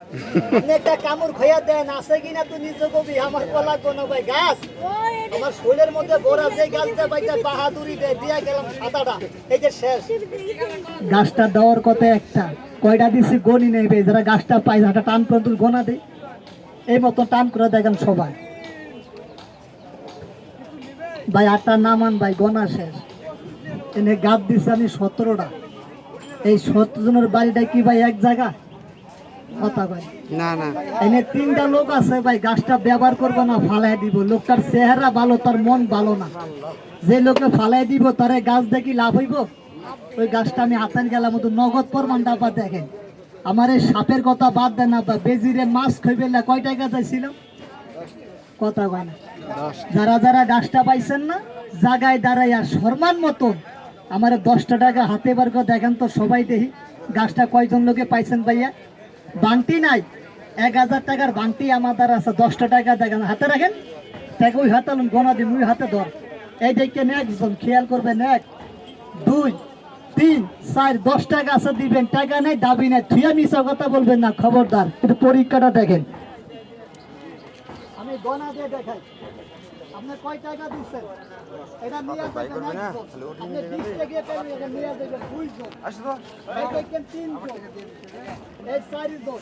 আপনি একটা কামড় খইয়া দেন আছে কিনা তুই নিজে কবি আমার কলা কোনো ভাই গাছ আমার শরীরের মধ্যে ভরা যে গাছটা ভাইটা বাহাদুরি দেয় দিয়া গেলাম সাদাটা এই যে শেষ গাছটা দেওয়ার কথা একটা কয়টা দিছি গনি নেবে যারা গাছটা পাই হাঁটা টান করে তুই গোনা দে এই মতো টান করে দেখেন সবাই ভাই 8টা নামান ভাই গোনা শেষ এনে গাছ দিছি আমি 17টা এই 17 জনের বাড়িটা কি ভাই এক জায়গা কথা ভাই না না এনে 3টা লোক আছে ভাই গাছটা ব্যবহার করবো না ফালাই দিব লোকটার চেহারা ভালো তার মন ভালো না যে লোকে ফালাই দিব তারে গাছ দেখি লাভ হইব ওই গাছটা আমি হাতান গেলাম মতো নগদ প্রমাণটা আবার দেখেন আমার এই সাপের কথা বাদ দেন না বেজিরে মাছ খাইবে না কয় টাকা চাইছিল কথা কয় না যারা যারা গাছটা পাইছেন না জায়গায় দাঁড়াইয়া সম্মান মতন আমার 10টা টাকা হাতে বার করে দেখেন তো সবাই দেখি গাছটা কয়জন লোকে পাইছেন ভাইয়া বাংটি নাই 1000 টাকার বাংটি আমাদের আছে 10টা টাকা দেখেন হাতে রাখেন টাকা ওই হাতে গোনা দিন ওই হাতে ধর এই দেখেন একজন খেয়াল করবেন 1 2 3 4 10 টাকা আছে দিবেন টাকা নেই দাবি নেই থুয়া মিছা কথা বলবেন না খবরদার একটু পরীক্ষাটা দেখেন আমি গোনা দিয়ে দেখাই আপনি কয় টাকা দিচ্ছেন এটা নিয়ে যাবেন আপনি 20 টাকা পেলেন এটা নিয়ে যাবেন 2 জন আসো তো এই দেখেন 3 জন এই 4 জন